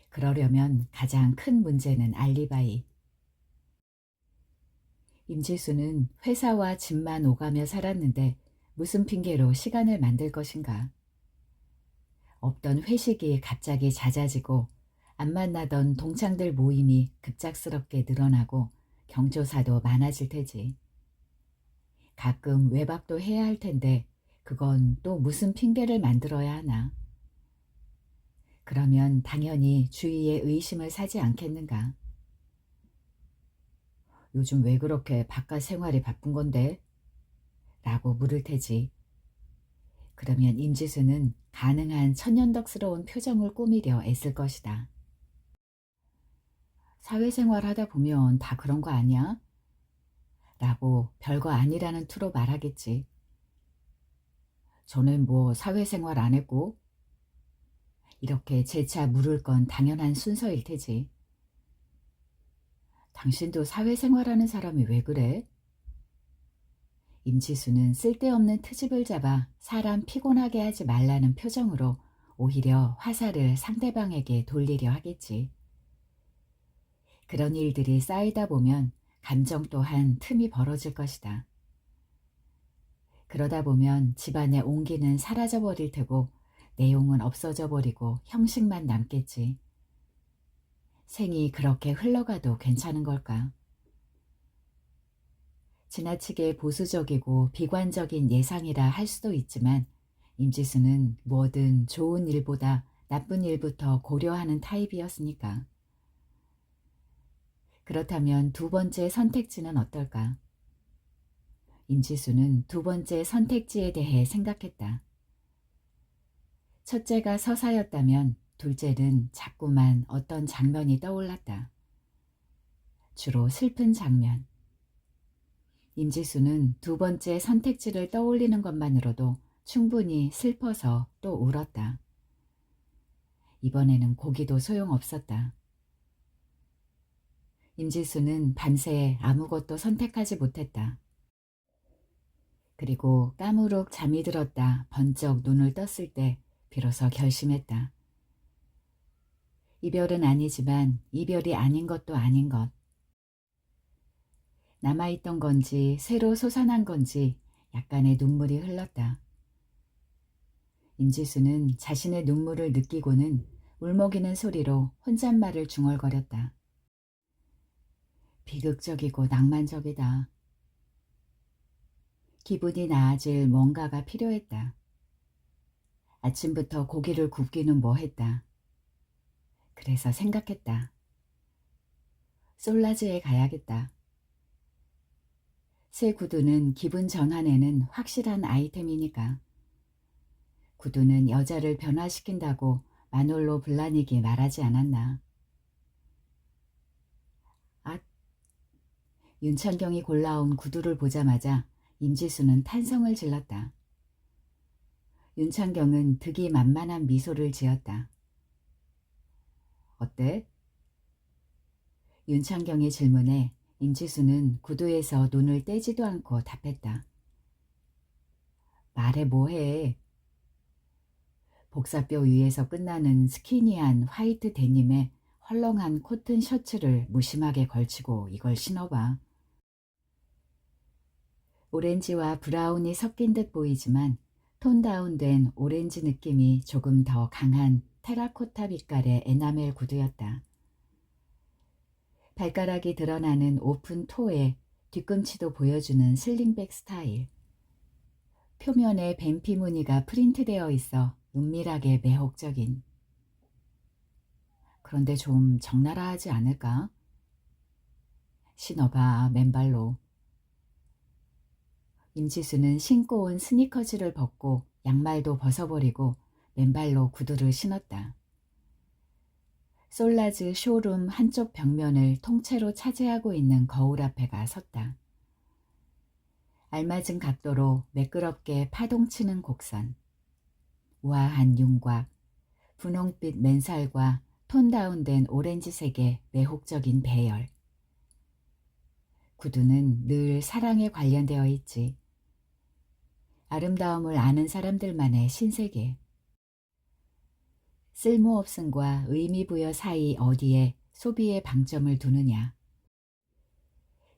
그러려면 가장 큰 문제는 알리바이. 임지수는 회사와 집만 오가며 살았는데 무슨 핑계로 시간을 만들 것인가. 없던 회식이 갑자기 잦아지고 안 만나던 동창들 모임이 급작스럽게 늘어나고 경조사도 많아질 테지. 가끔 외박도 해야 할 텐데 그건 또 무슨 핑계를 만들어야 하나. 그러면 당연히 주위에 의심을 사지 않겠는가. 요즘 왜 그렇게 바깥 생활이 바쁜 건데? 라고 물을 테지. 그러면 임지수는 가능한 천연덕스러운 표정을 꾸미려 애쓸 것이다. 사회생활 하다 보면 다 그런 거 아니야? 라고 별거 아니라는 투로 말하겠지. 저는 뭐 사회생활 안 했고? 이렇게 재차 물을 건 당연한 순서일 테지. 당신도 사회생활하는 사람이 왜 그래? 임지수는 쓸데없는 트집을 잡아 사람 피곤하게 하지 말라는 표정으로 오히려 화살을 상대방에게 돌리려 하겠지. 그런 일들이 쌓이다 보면 감정 또한 틈이 벌어질 것이다. 그러다 보면 집안의 온기는 사라져 버릴 테고 내용은 없어져 버리고 형식만 남겠지. 생이 그렇게 흘러가도 괜찮은 걸까? 지나치게 보수적이고 비관적인 예상이라 할 수도 있지만 임지수는 뭐든 좋은 일보다 나쁜 일부터 고려하는 타입이었으니까. 그렇다면 두 번째 선택지는 어떨까? 임지수는 두 번째 선택지에 대해 생각했다. 첫째가 서사였다면 둘째는 자꾸만 어떤 장면이 떠올랐다. 주로 슬픈 장면. 임지수는 두 번째 선택지를 떠올리는 것만으로도 충분히 슬퍼서 또 울었다. 이번에는 고기도 소용없었다. 임지수는 밤새 아무것도 선택하지 못했다. 그리고 까무룩 잠이 들었다 번쩍 눈을 떴을 때 비로소 결심했다. 이별은 아니지만 이별이 아닌 것도 아닌 것. 남아있던 건지 새로 솟아난 건지 약간의 눈물이 흘렀다. 임지수는 자신의 눈물을 느끼고는 울먹이는 소리로 혼잣말을 중얼거렸다. 비극적이고 낭만적이다. 기분이 나아질 뭔가가 필요했다. 아침부터 고기를 굽기는 뭐했다. 그래서 생각했다. 솔라즈에 가야겠다. 새 구두는 기분 전환에는 확실한 아이템이니까. 구두는 여자를 변화시킨다고 마놀로 블라닉이 말하지 않았나. 아, 윤창경이 골라온 구두를 보자마자 임지수는 탄성을 질렀다. 윤창경은 득이 만만한 미소를 지었다. 어때? 윤창경의 질문에 임지수는 구두에서 눈을 떼지도 않고 답했다. 말해 뭐해. 복사뼈 위에서 끝나는 스키니한 화이트 데님에 헐렁한 코튼 셔츠를 무심하게 걸치고 이걸 신어봐. 오렌지와 브라운이 섞인 듯 보이지만 톤 다운된 오렌지 느낌이 조금 더 강한 테라코타 빛깔의 에나멜 구두였다. 발가락이 드러나는 오픈 토에 뒤꿈치도 보여주는 슬링백 스타일. 표면에 뱀피 무늬가 프린트되어 있어 은밀하게 매혹적인. 그런데 좀 적나라하지 않을까? 신어봐, 맨발로. 임지수는 신고 온 스니커즈를 벗고 양말도 벗어버리고 맨발로 구두를 신었다. 솔라즈 쇼룸 한쪽 벽면을 통째로 차지하고 있는 거울 앞에가 섰다. 알맞은 각도로 매끄럽게 파동치는 곡선, 우아한 윤곽, 분홍빛 맨살과 톤 다운된 오렌지색의 매혹적인 배열. 구두는 늘 사랑에 관련되어 있지. 아름다움을 아는 사람들만의 신세계. 쓸모없음과 의미부여 사이 어디에 소비의 방점을 두느냐.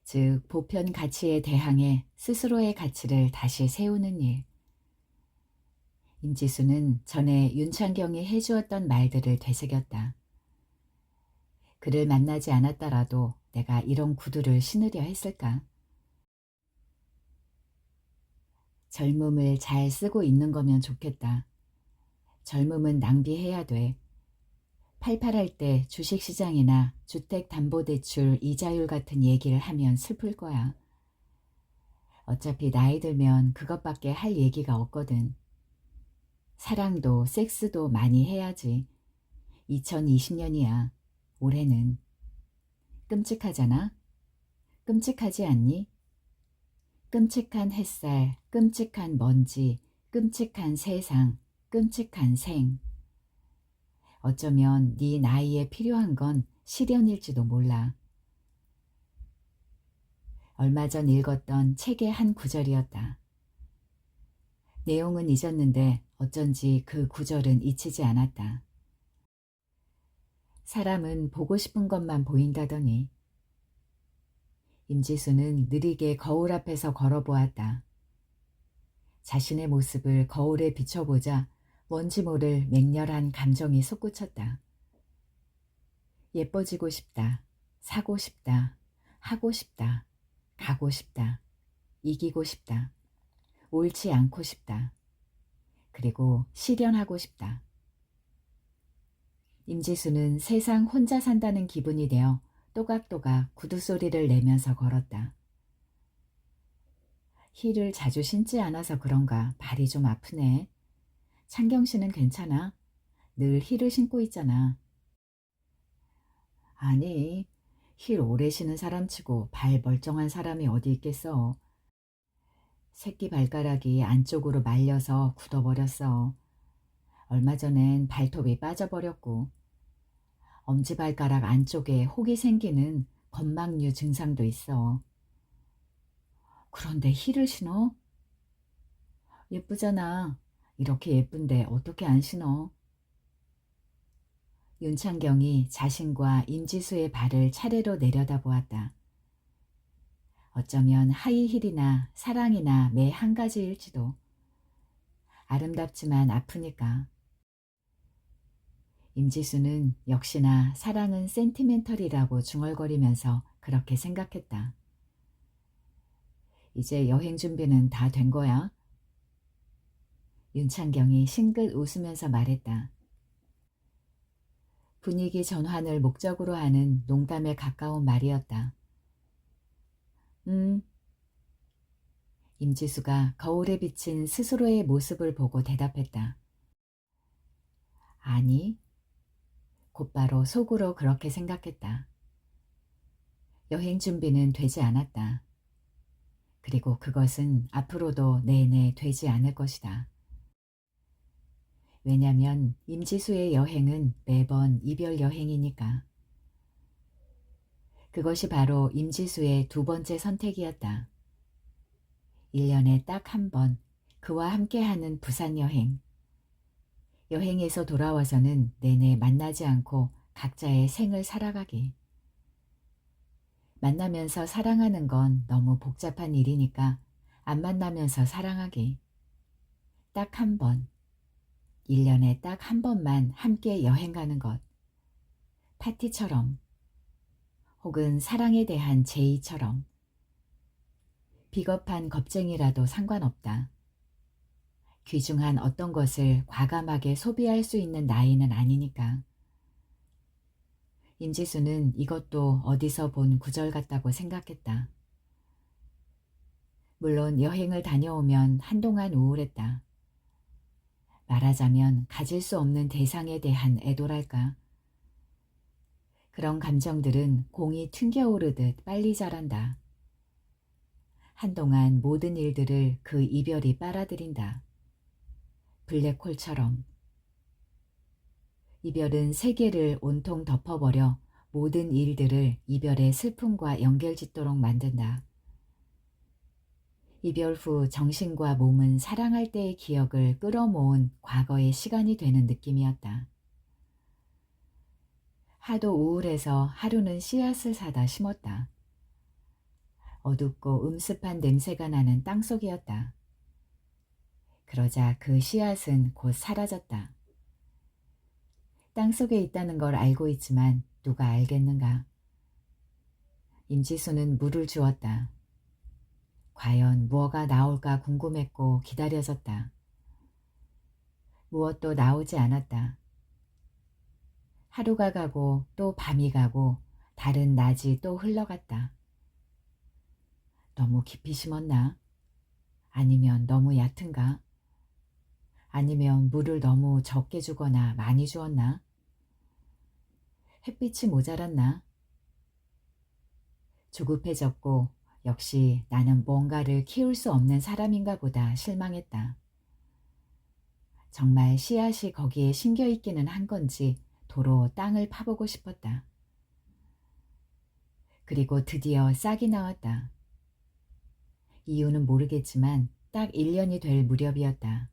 즉 보편 가치에 대항해 스스로의 가치를 다시 세우는 일. 임지수는 전에 윤창경이 해주었던 말들을 되새겼다. 그를 만나지 않았더라도 내가 이런 구두를 신으려 했을까? 젊음을 잘 쓰고 있는 거면 좋겠다. 젊음은 낭비해야 돼. 팔팔할 때 주식시장이나 주택담보대출 이자율 같은 얘기를 하면 슬플 거야. 어차피 나이 들면 그것밖에 할 얘기가 없거든. 사랑도 섹스도 많이 해야지. 2020년이야. 올해는. 끔찍하잖아? 끔찍하지 않니? 끔찍한 햇살, 끔찍한 먼지, 끔찍한 세상, 끔찍한 생. 어쩌면 네 나이에 필요한 건 시련일지도 몰라. 얼마 전 읽었던 책의 한 구절이었다. 내용은 잊었는데 어쩐지 그 구절은 잊히지 않았다. 사람은 보고 싶은 것만 보인다더니. 임지수는 느리게 거울 앞에서 걸어보았다. 자신의 모습을 거울에 비춰보자 뭔지 모를 맹렬한 감정이 솟구쳤다. 예뻐지고 싶다. 사고 싶다. 하고 싶다. 가고 싶다. 이기고 싶다. 옳지 않고 싶다. 그리고 실현하고 싶다. 임지수는 세상 혼자 산다는 기분이 되어 또각또각 구두소리를 내면서 걸었다. 힐을 자주 신지 않아서 그런가 발이 좀 아프네. 창경 씨는 괜찮아? 늘 힐을 신고 있잖아. 아니, 힐 오래 신은 사람치고 발 멀쩡한 사람이 어디 있겠어. 새끼 발가락이 안쪽으로 말려서 굳어버렸어. 얼마 전엔 발톱이 빠져버렸고 엄지발가락 안쪽에 혹이 생기는 건막류 증상도 있어. 그런데 힐을 신어? 예쁘잖아. 이렇게 예쁜데 어떻게 안 신어? 윤창경이 자신과 임지수의 발을 차례로 내려다보았다. 어쩌면 하이힐이나 사랑이나 매 한 가지일지도. 아름답지만 아프니까. 임지수는 역시나 사랑은 센티멘털이라고 중얼거리면서 그렇게 생각했다. 이제 여행 준비는 다 된 거야? 윤창경이 싱긋 웃으면서 말했다. 분위기 전환을 목적으로 하는 농담에 가까운 말이었다. 임지수가 거울에 비친 스스로의 모습을 보고 대답했다. 아니, 곧바로 속으로 그렇게 생각했다. 여행 준비는 되지 않았다. 그리고 그것은 앞으로도 내내 되지 않을 것이다. 왜냐면 임지수의 여행은 매번 이별 여행이니까. 그것이 바로 임지수의 두 번째 선택이었다. 1년에 딱 한 번 그와 함께하는 부산 여행. 여행에서 돌아와서는 내내 만나지 않고 각자의 생을 살아가기. 만나면서 사랑하는 건 너무 복잡한 일이니까 안 만나면서 사랑하기. 딱 한 번. 1년에 딱 한 번만 함께 여행 가는 것. 파티처럼. 혹은 사랑에 대한 제의처럼. 비겁한 겁쟁이라도 상관없다. 귀중한 어떤 것을 과감하게 소비할 수 있는 나이는 아니니까. 임지수는 이것도 어디서 본 구절 같다고 생각했다. 물론 여행을 다녀오면 한동안 우울했다. 말하자면 가질 수 없는 대상에 대한 애도랄까. 그런 감정들은 공이 튕겨오르듯 빨리 자란다. 한동안 모든 일들을 그 이별이 빨아들인다. 블랙홀처럼. 이별은 세계를 온통 덮어버려 모든 일들을 이별의 슬픔과 연결짓도록 만든다. 이별 후 정신과 몸은 사랑할 때의 기억을 끌어모은 과거의 시간이 되는 느낌이었다. 하도 우울해서 하루는 씨앗을 사다 심었다. 어둡고 음습한 냄새가 나는 땅속이었다. 그러자 그 씨앗은 곧 사라졌다. 땅속에 있다는 걸 알고 있지만 누가 알겠는가. 임지수는 물을 주었다. 과연 무엇가 나올까 궁금했고 기다려졌다. 무엇도 나오지 않았다. 하루가 가고 또 밤이 가고 다른 낮이 또 흘러갔다. 너무 깊이 심었나? 아니면 너무 얕은가? 아니면 물을 너무 적게 주거나 많이 주었나? 햇빛이 모자랐나? 조급해졌고 역시 나는 뭔가를 키울 수 없는 사람인가 보다 실망했다. 정말 씨앗이 거기에 심겨있기는 한 건지 도로 땅을 파보고 싶었다. 그리고 드디어 싹이 나왔다. 이유는 모르겠지만 딱 1년이 될 무렵이었다.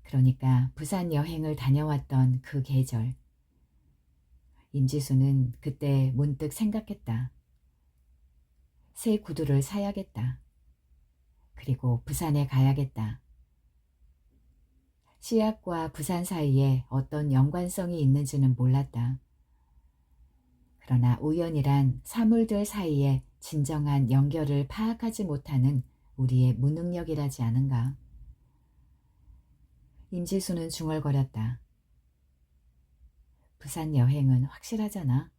그러니까 부산 여행을 다녀왔던 그 계절. 임지수는 그때 문득 생각했다. 새 구두를 사야겠다. 그리고 부산에 가야겠다. 씨앗과 부산 사이에 어떤 연관성이 있는지는 몰랐다. 그러나 우연이란 사물들 사이에 진정한 연결을 파악하지 못하는 우리의 무능력이라지 않은가. 임지수는 중얼거렸다. 부산 여행은 확실하잖아.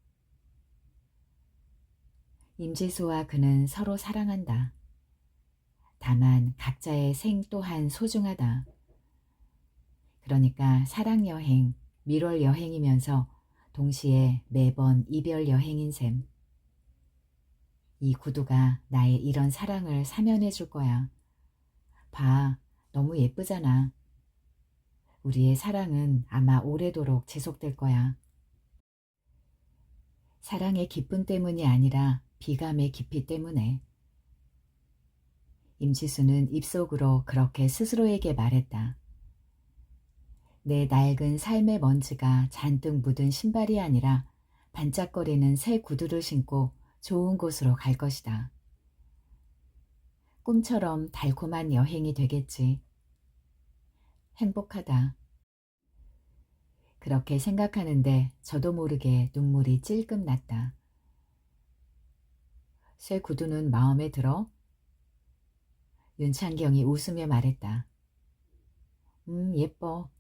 임지수와 그는 서로 사랑한다. 다만 각자의 생 또한 소중하다. 그러니까 사랑 여행, 밀월 여행이면서 동시에 매번 이별 여행인 셈. 이 구두가 나의 이런 사랑을 사면해 줄 거야. 봐, 너무 예쁘잖아. 우리의 사랑은 아마 오래도록 지속될 거야. 사랑의 기쁨 때문이 아니라 비감의 깊이 때문에. 임지수는 입속으로 그렇게 스스로에게 말했다. 내 낡은 삶의 먼지가 잔뜩 묻은 신발이 아니라 반짝거리는 새 구두를 신고 좋은 곳으로 갈 것이다. 꿈처럼 달콤한 여행이 되겠지. 행복하다. 그렇게 생각하는데 저도 모르게 눈물이 찔끔 났다. 새 구두는 마음에 들어? 윤창경이 웃으며 말했다. 예뻐.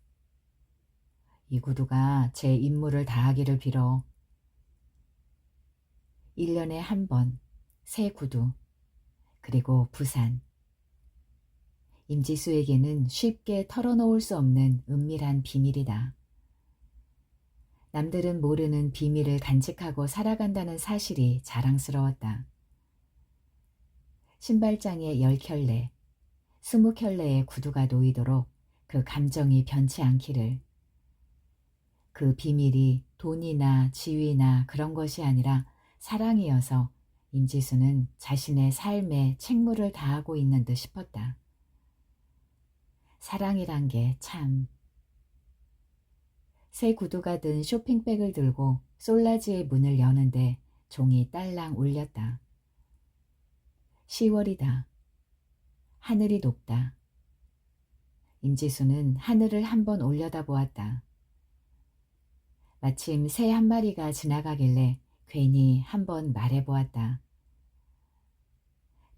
이 구두가 제 임무를 다하기를 빌어. 1년에 한 번, 새 구두, 그리고 부산. 임지수에게는 쉽게 털어놓을 수 없는 은밀한 비밀이다. 남들은 모르는 비밀을 간직하고 살아간다는 사실이 자랑스러웠다. 신발장에 10켤레, 20켤레의 구두가 놓이도록 그 감정이 변치 않기를. 그 비밀이 돈이나 지위나 그런 것이 아니라 사랑이어서 임지수는 자신의 삶에 책무를 다하고 있는 듯 싶었다. 사랑이란 게 참. 새 구두가 든 쇼핑백을 들고 솔라지의 문을 여는데 종이 딸랑 울렸다. 10월이다. 하늘이 높다. 임지수는 하늘을 한번 올려다보았다. 마침 새 한 마리가 지나가길래 괜히 한번 말해보았다.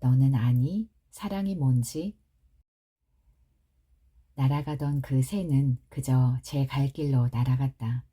너는 아니? 사랑이 뭔지? 날아가던 그 새는 그저 제 갈 길로 날아갔다.